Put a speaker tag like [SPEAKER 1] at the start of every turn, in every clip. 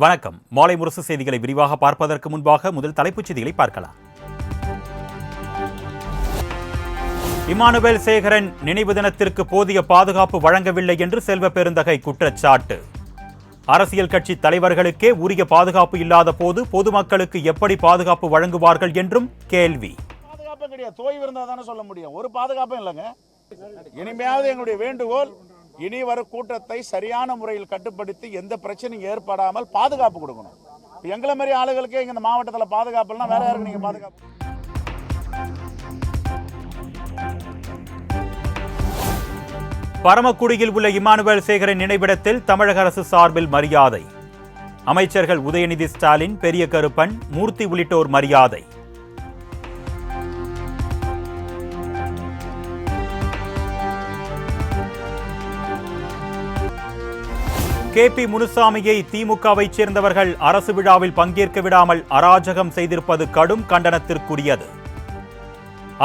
[SPEAKER 1] வணக்கம். மாலை முரசு செய்திகளை விரிவாக பார்ப்பதற்கு முன்பாக முதல் தலைப்புச் செய்திகளை பார்க்கலாம். இமானுவேல் சேகரன் நினைவு தினத்திற்கு போதிய பாதுகாப்பு வழங்கவில்லை என்று செல்வ பெருந்தகை குற்றச்சாட்டு. அரசியல் கட்சி தலைவர்களுக்கே உரிய பாதுகாப்பு இல்லாத போது பொதுமக்களுக்கு எப்படி பாதுகாப்பு வழங்குவார்கள் என்றும் கேள்வி.
[SPEAKER 2] பாதுகாப்பு கிடையாது, தோய்வு இருந்தால் தானே சொல்ல முடியும். ஒரு பாதுகாப்பும் இல்லைங்க. இனிமையாவது எங்களுடைய வேண்டுகோள், இனி வரும் கூட்டத்தை சரியான முறையில் கட்டுப்படுத்தி எந்த பிரச்சனையும் ஏற்படாமல் பாதுகாப்பு கொடுக்கணும். எங்களை மாதிரி ஆளுகளுக்கே இந்த மாவட்டத்தில் பாதுகாப்பு இல்லைன்னா வேற யாருக்கு நீங்க பாதுகாப்பு?
[SPEAKER 1] பரமக்குடியில் உள்ள இமானுவேல் சேகரன் நினைவிடத்தில் தமிழக அரசு சார்பில் மரியாதை. அமைச்சர்கள் உதயநிதி ஸ்டாலின், பெரிய கருப்பன், மூர்த்தி உள்ளிட்டோர் மரியாதை. KP முனுசாமியை திமுகவை சேர்ந்தவர்கள் அரசு விழாவில் பங்கேற்க விடாமல் அராஜகம் செய்திருப்பது கடும் கண்டனத்திற்குரியது.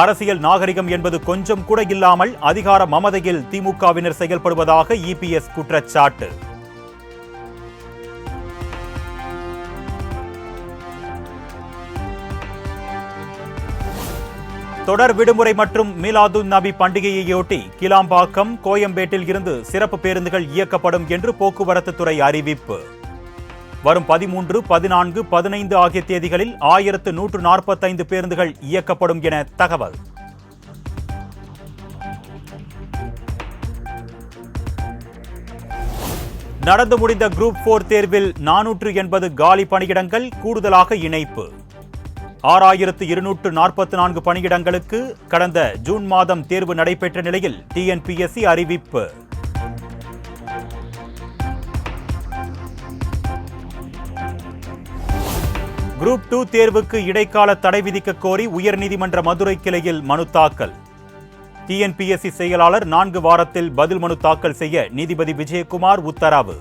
[SPEAKER 1] அரசியல் நாகரிகம் என்பது கொஞ்சம் கூட இல்லாமல் அதிகார மமதையில் திமுகவினர் செயல்படுவதாக EPS குற்றச்சாட்டு. தொடர் விடுமுறை மற்றும் மீலாதுன் நபி பண்டிகையையொட்டி கிளாம்பாக்கம், கோயம்பேட்டில் இருந்து சிறப்பு பேருந்துகள் இயக்கப்படும் என்று போக்குவரத்து துறை அறிவிப்பு. வரும் 13, 14, 15 ஆகிய தேதிகளில் 1145 பேருந்துகள் இயக்கப்படும் என தகவல். நடந்து முடிந்த குரூப் 4 தேர்வில் 480 காலி பணியிடங்கள் கூடுதலாக இணைப்பு. 6244 பணியிடங்களுக்கு கடந்த ஜூன் மாதம் தேர்வு நடைபெற்ற நிலையில் TNPSC அறிவிப்பு. குரூப் 2 தேர்வுக்கு இடைக்கால தடை விதிக்க கோரி உயர்நீதிமன்ற மதுரை கிளையில் மனு தாக்கல். TNPSC செயலாளர் 4 வாரத்தில் பதில் மனு தாக்கல் செய்ய நீதிபதி விஜயகுமார் உத்தரவு.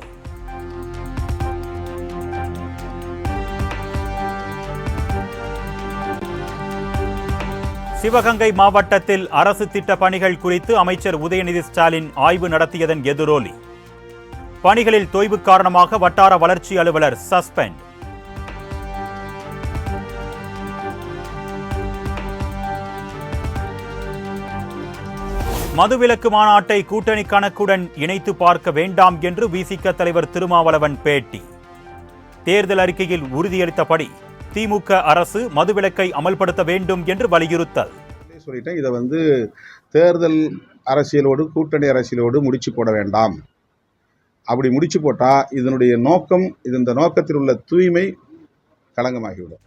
[SPEAKER 1] சிவகங்கை மாவட்டத்தில் அரசு திட்ட பணிகள் குறித்து அமைச்சர் உதயநிதி ஸ்டாலின் ஆய்வு நடத்தியதன் எதிரொலி. பணிகளில் தொய்வு காரணமாக வட்டார வளர்ச்சி அலுவலர் சஸ்பெண்ட். மதுவிலக்கு மாநாட்டை கூட்டணி கணக்குடன் இணைத்து பார்க்க வேண்டாம் என்று விசிக தலைவர் திருமாவளவன் பேட்டி. தேர்தல் அறிக்கையில் உறுதியளித்தபடி திமுக அரசு மதுவிலக்கை அமல்படுத்த வேண்டும் என்று வலியுறுத்தல்.
[SPEAKER 3] சொல்லிட்டேன், இதை தேர்தல் அரசியலோடு கூட்டணி அரசியலோடு முடிச்சு போட வேண்டாம். அப்படி முடிச்சு போட்டா இதனுடைய நோக்கம், இந்த நோக்கத்தில் உள்ள தூய்மை களங்கமாகிவிடும்.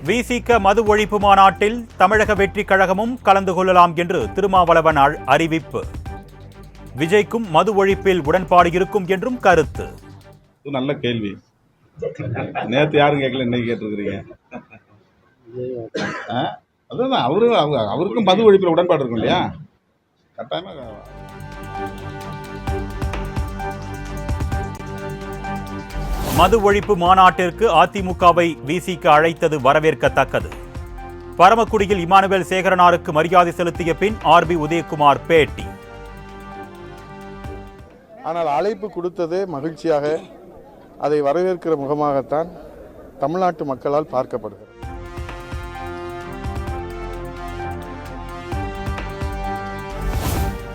[SPEAKER 1] விசிக மது ஒழிப்பு மாநாட்டில் தமிழக வெற்றி கழகமும் கலந்து கொள்ளலாம் என்று திருமாவளவன் அறிவிப்பு. விஜய்க்கும் மது ஒழிப்பில் உடன்பாடு இருக்கும் என்றும் கருத்து.
[SPEAKER 3] நல்ல கேள்வி. நேற்று யாரும் கேட்கல, இன்னைக்கு கேட்டிருக்கிறீங்க. அதுதான் அவருக்கும் மது ஒழிப்பில் உடன்பாடு இருக்கும் இல்லையா? கட்டாயமா.
[SPEAKER 1] மது ஒழிப்பு மாநாட்டிற்கு அதிமுகவை விசிக அழைத்தது வரவேற்கத்தக்கது. பரமக்குடியில் இமானுவேல் சேகரனாருக்கு மரியாதை செலுத்திய பின் RB உதயகுமார் பேட்டி.
[SPEAKER 4] ஆனால் அழைப்பு கொடுத்ததே மகிழ்ச்சியாக, அதை வரவேற்கிற முகமாகத்தான் தமிழ்நாட்டு மக்களால் பார்க்கப்படுகிறது.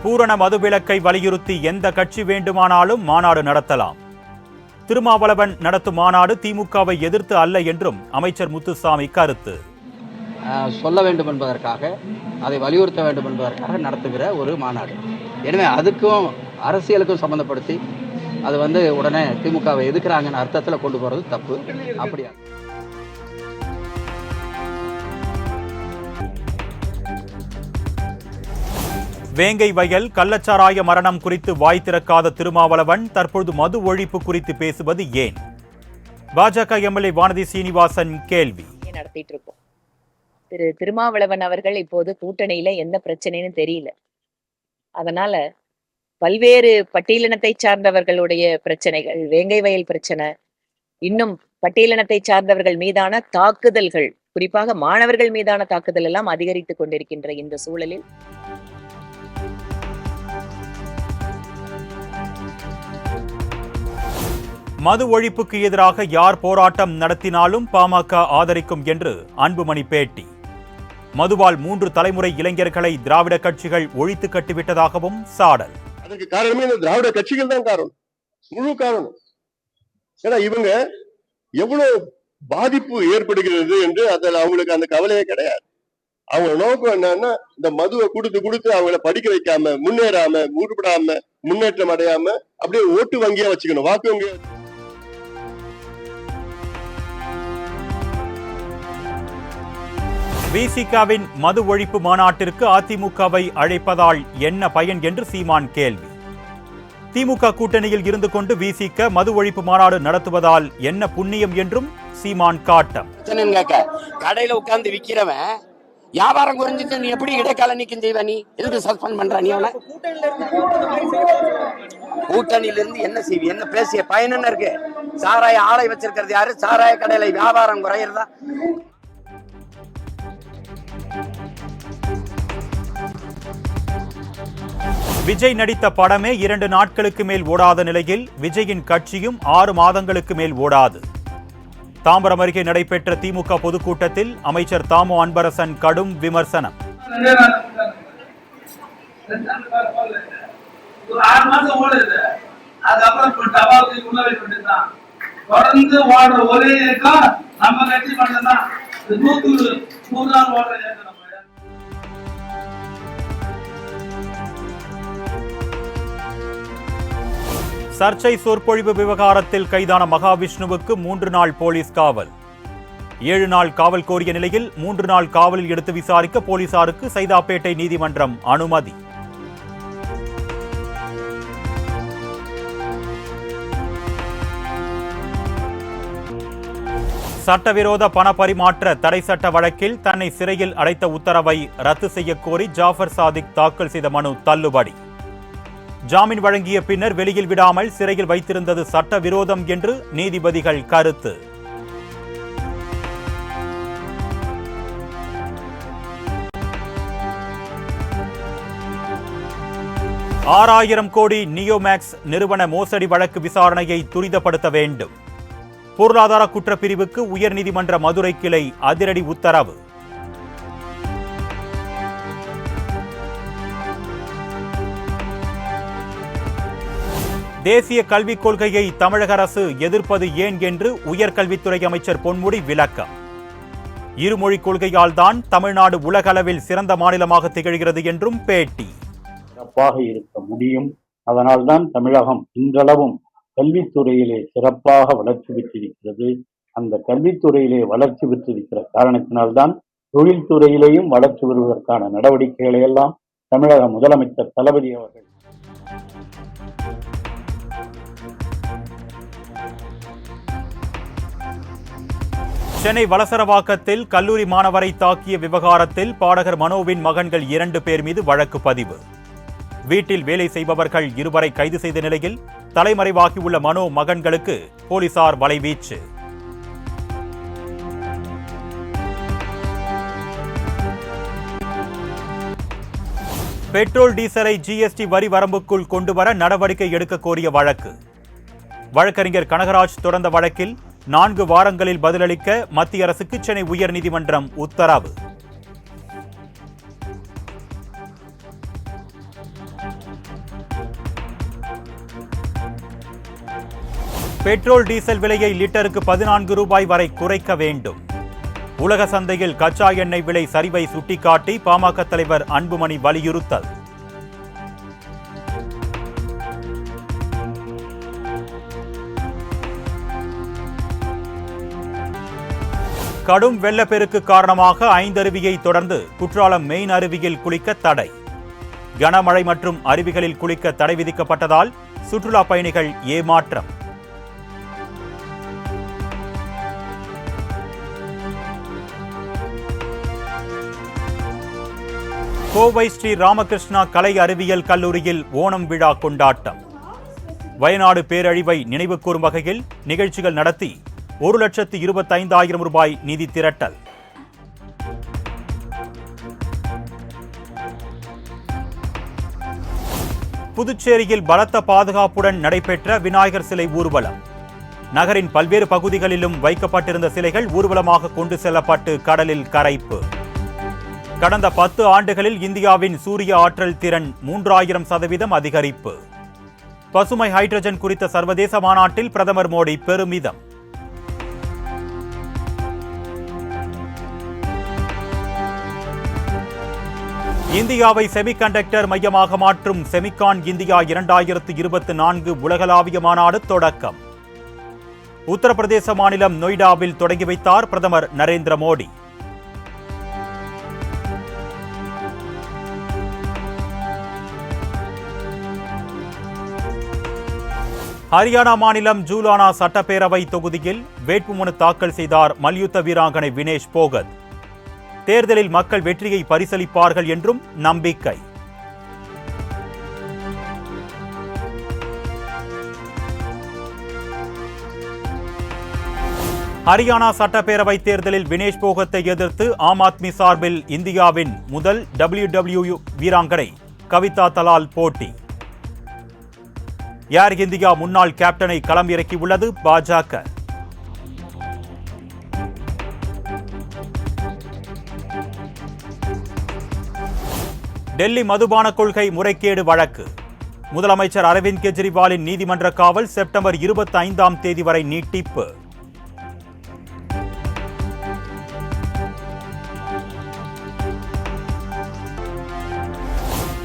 [SPEAKER 1] பூரண மதுவிலக்கை வலியுறுத்தி எந்த கட்சி வேண்டுமானாலும் மாநாடு நடத்தலாம். திருமாவளவன் நடத்தும் மாநாடு திமுகவை எதிர்த்து அல்ல என்றும் அமைச்சர் முத்துசாமி கருத்து.
[SPEAKER 5] சொல்ல வேண்டும் என்பதற்காக, அதை வலியுறுத்த வேண்டும் என்பதற்காக நடத்துகிற ஒரு மாநாடு. எனவே அதுக்கும் அரசியலுக்கும் சம்மந்தப்படுத்தி அது உடனே திமுகவை எதிர்க்கிறாங்கன்னு அர்த்தத்தில் கொண்டு போகிறது தப்பு. அப்படியா?
[SPEAKER 1] வேங்கை வயல் கள்ளச்சாராய மரணம் குறித்து வாய் திறக்காத திருமாவளவன் தற்போது மது ஒழிப்பு குறித்து பேசுவது ஏன்? பாஜக MLA வானதி சீனிவாசன் கேள்வி.
[SPEAKER 6] நடத்திட்டு இருக்கோம். திருமாவளவன் அவர்கள் இப்போது கூட்டணியில எந்த பிரச்சனைன்னு தெரியல. அதனால பல்வேறு பட்டியலினத்தை சார்ந்தவர்களுடைய பிரச்சனைகள், வேங்கை வயல் பிரச்சனை, இன்னும் பட்டியலினத்தை சார்ந்தவர்கள் மீதான தாக்குதல்கள், குறிப்பாக மாணவர்கள் மீதான தாக்குதல் எல்லாம் அதிகரித்துக் கொண்டிருக்கின்ற இந்த சூழலில்
[SPEAKER 1] மது ஒழிப்புக்கு எதிராக யார் போராட்டம் நடத்தினாலும் பாமக ஆதரிக்கும் என்று அன்புமணி பேட்டி. மதுவால் 3 தலைமுறை இளைஞர்களை திராவிட கட்சிகள் ஒழித்து கட்டிவிட்டதாகவும் சாடல்.
[SPEAKER 7] அதுக்கு காரணமே இந்த திராவிட கட்சிகள் தான் காரணம், முழு காரணம். ஏன்னா இவங்க எவ்வளவு பாதிப்பு ஏற்படுகிறது என்று அதில் அவங்களுக்கு அந்த கவலையே கிடையாது. அவங்க நோக்கம் என்னன்னா இந்த மதுவை கொடுத்து அவங்கள படிக்க வைக்காம, முன்னேறாம, உருப்படாம, முன்னேற்றம் அடையாம அப்படியே ஓட்டு வங்கியா வச்சுக்கணும், வாக்கு வங்கியா.
[SPEAKER 1] விசிகவின் மது ஒழிப்பு மாநாட்டிற்கு அதிமுகவை அழைப்பதால் என்ன பயன் என்று சீமான் கேள்வி. திமுக கூட்டணியில் இருந்து கொண்டு விசிக மது ஒழிப்பு மாநாடு நடத்துவதால் என்ன புண்ணியம் என்றும் சீமான் காட்டம்.
[SPEAKER 8] கடையில உட்கார்ந்து விக்கிறவன் வியாபாரம் குறைஞ்சிட்டு நீ எப்படி இடைக்கால நீக்கம் செய்வ? நீ எதுக்கு சஸ்பெண்ட் பண்ற? நீ அவனை கூட்டணியில இருந்து என்ன செய்வி? என்ன பேசிய பயன் என்ன இருக்கு? சாராய ஆலை வச்சிருக்கிறது யாரு? சாராய கடையில வியாபாரம் குறையிறதா?
[SPEAKER 1] விஜய் நடித்த படமே 2 நாட்களுக்கு மேல் ஓடாத நிலையில் விஜயின் கட்சியும் 6 மாதங்களுக்கு மேல் ஓடாது. தாம்பரம் அருகே நடைபெற்ற திமுக பொதுக்கூட்டத்தில் அமைச்சர் தாமோ அன்பரசன் கடும் விமர்சனம். சர்ச்சை சொற்பொழிவு விவகாரத்தில் கைதான மகாவிஷ்ணுவுக்கு 3 நாள் போலீஸ் காவல். 7 நாள் காவல் கோரிய நிலையில் 3 நாள் காவலில் எடுத்து விசாரிக்க போலீசாருக்கு சைதாப்பேட்டை நீதிமன்றம் அனுமதி. சட்டவிரோத பண பரிமாற்ற தடை சட்ட வழக்கில் தன்னை சிறையில் அடைத்த உத்தரவை ரத்து செய்யக்கோரி ஜாஃபர் சாதிக் தாக்கல் செய்த மனு தள்ளுபடி. ஜாமீன் வழங்கிய பின்னர் வெளியில் விடாமல் சிறையில் வைத்திருந்தது சட்டவிரோதம் என்று நீதிபதிகள் கருத்து. $6,000 கோடி நியோமேக்ஸ் நிறுவன மோசடி வழக்கு விசாரணையை துரிதப்படுத்த வேண்டும். பொருளாதார குற்றப்பிரிவுக்கு உயர்நீதிமன்ற மதுரை கிளை அதிரடி உத்தரவு. தேசிய கல்விக் கொள்கையை தமிழக அரசு எதிர்ப்பது ஏன் என்று உயர்கல்வித்துறை அமைச்சர் பொன்முடி விளக்கம். இருமொழிக் கொள்கையால் தான் தமிழ்நாடு உலகளவில் சிறந்த மாநிலமாக திகழ்கிறது என்றும் பேட்டி.
[SPEAKER 9] சிறப்பாக இருக்க முடியும். அதனால்தான் தமிழகம் இன்றளவும் கல்வித்துறையிலே சிறப்பாக வளர்ச்சி பெற்றிருக்கிறது. அந்த கல்வித்துறையிலே வளர்ச்சி பெற்றிருக்கிற காரணத்தினால்தான் தொழில்துறையிலேயும் வளர்ச்சி பெறுவதற்கான நடவடிக்கைகளை எல்லாம் தமிழக முதலமைச்சர் தளபதி அவர்கள்.
[SPEAKER 1] சென்னை வலசரவாக்கத்தில் கல்லூரி மாணவரை தாக்கிய விவகாரத்தில் பாடகர் மனோவின் மகன்கள் 2 பேர் மீது வழக்கு பதிவு. வீட்டில் வேலை செய்பவர்கள் 2 கைது செய்த நிலையில் தலைமறைவாகியுள்ள மனோ மகன்களுக்கு போலீசார் வலைவீச்சு. பெட்ரோல் டீசலை ஜிஎஸ்டி வரி வரம்புக்குள் கொண்டுவர நடவடிக்கை எடுக்க கோரிய வழக்கு. வழக்கறிஞர் கனகராஜ் தொடர்ந்த வழக்கில் 4 வாரங்களில் பதிலளிக்க மத்திய அரசுக்கு சென்னை உயர்நீதிமன்றம் உத்தரவு. பெட்ரோல் டீசல் விலையை லிட்டருக்கு 14 ரூபாய் வரை குறைக்க வேண்டும். உலக சந்தையில் கச்சா எண்ணெய் விலை சரிவை சுட்டிக்காட்டி பாமக தலைவர் அன்புமணி வலியுறுத்தல். கடும் வெள்ளப்பெருக்கு காரணமாக 5 அருவியை தொடர்ந்து குற்றாலம் மெயின் அருவியில் குளிக்க தடை. கனமழை மற்றும் அருவிகளில் குளிக்க தடை விதிக்கப்பட்டதால் சுற்றுலா பயணிகள் ஏமாற்றம். கோவை ஸ்ரீ ராமகிருஷ்ணா கலை அறிவியல் கல்லூரியில் ஓணம் விழா கொண்டாட்டம். வயநாடு பேரழிவை நினைவுகூரும் வகையில் நிகழ்ச்சிகள் நடத்தி 1,25,000 ரூபாய் நிதி திரட்டல். புதுச்சேரியில் பலத்த பாதுகாப்புடன் நடைபெற்ற விநாயகர் சிலை ஊர்வலம். நகரின் பல்வேறு பகுதிகளிலும் வைக்கப்பட்டிருந்த சிலைகள் ஊர்வலமாக கொண்டு செல்லப்பட்டு கடலில் கரைப்பு. கடந்த 10 ஆண்டுகளில் இந்தியாவின் சூரிய ஆற்றல் திறன் 3000% அதிகரிப்பு. பசுமை ஹைட்ரஜன் குறித்த சர்வதேச மாநாட்டில் பிரதமர் மோடி பெருமிதம். இந்தியாவை செமிகண்டக்டர் மையமாக மாற்றும் செமிகான் இந்தியா 2024 உலகளாவிய மாநாடு தொடக்கம். உத்தரப்பிரதேச மாநிலம் நொய்டாவில் தொடங்கி வைத்தார் பிரதமர் நரேந்திர மோடி. ஹரியானா மாநிலம் ஜூலானா சட்டப்பேரவை தொகுதியில் வேட்புமனு தாக்கல் செய்தார் மல்யுத்த வீராங்கனை வினேஷ் போகத். தேர்தலில் மக்கள் வெற்றியை பரிசளிப்பார்கள் என்றும் நம்பிக்கை. ஹரியானா சட்டப்பேரவை தேர்தலில் வினேஷ் போகத்தை எதிர்த்து ஆம் ஆத்மி சார்பில் இந்தியாவின் முதல் WWE வீராங்கனை கவிதா தலால் போட்டி. ஏர் இந்தியா முன்னாள் கேப்டனை களம் இறக்கியுள்ளது பாஜக. டெல்லி மதுபான கொள்கை முறைகேடு வழக்கு. முதலமைச்சர் அரவிந்த் கெஜ்ரிவாலின் நீதிமன்ற காவல் செப்டம்பர் 25ஆம் தேதி வரை நீட்டிப்பு.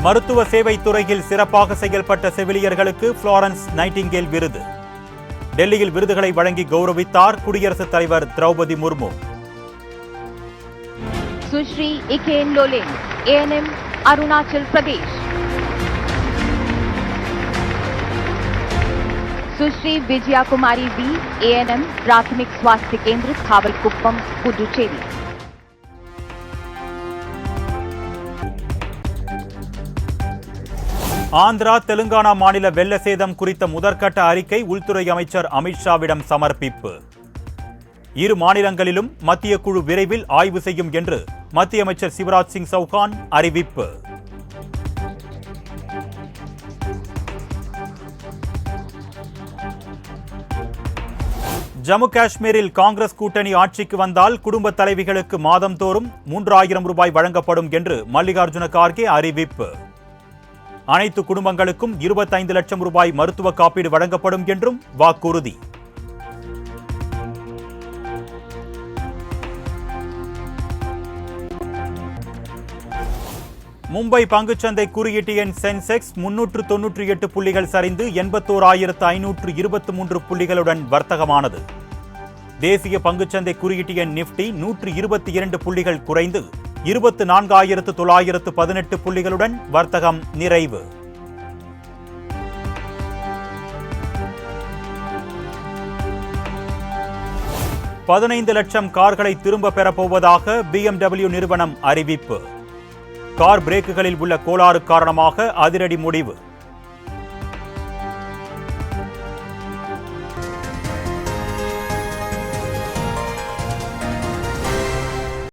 [SPEAKER 1] மருத்துவ சேவை துறையில் சிறப்பாக செயல்பட்ட செவிலியர்களுக்கு புளோரன்ஸ் நைட்டிங்கேல் விருது. டெல்லியில் விருதுகளை வழங்கி கௌரவித்தார் குடியரசுத் தலைவர் Droupadi Murmu.
[SPEAKER 10] Sushri Iken Loling, ANM, Arunachal Pradesh. Sushri Vijaya Kumari V, ANM, प्राथमिक स्वास्थ्य केंद्र खावलकुप्पम, पुडुचेरी.
[SPEAKER 1] ஆந்திரா தெலுங்கானா மாநில வெள்ள சேதம் குறித்த முதற்கட்ட அறிக்கை உள்துறை அமைச்சர் அமித்ஷாவிடம் சமர்ப்பிப்பு. இரு மாநிலங்களிலும் மத்திய குழு விரைவில் ஆய்வு செய்யும் என்று மத்திய அமைச்சர் சிவராஜ் சிங் சௌகான் அறிவிப்பு. ஜம்மு காஷ்மீரில் காங்கிரஸ் கூட்டணி ஆட்சிக்கு வந்தால் குடும்ப தலைவிகளுக்கு மாதந்தோறும் 3000 ரூபாய் வழங்கப்படும் என்று மல்லிகார்ஜுன கார்கே அறிவிப்பு. அனைத்து குடும்பங்களுக்கும் 25 லட்சம் ரூபாய் மருத்துவ காப்பீடு வழங்கப்படும் என்றும் வாக்குறுதி. மும்பை பங்குச்சந்தை குறியீட்டு எண் சென்செக்ஸ் 398 புள்ளிகள் சரிந்து 81,523 புள்ளிகளுடன் வர்த்தகமானது. தேசிய பங்குச்சந்தை குறியீட்டு எண் நிப்டி 122 புள்ளிகள் குறைந்து 24,918 புள்ளிகளுடன் வர்த்தகம் நிறைவு. $15 லட்சம் கார்களை திரும்ப பெறப்போவதாக BMW நிறுவனம் அறிவிப்பு. கார் பிரேக்குகளில் உள்ள கோளாறு காரணமாக அதிரடி முடிவு.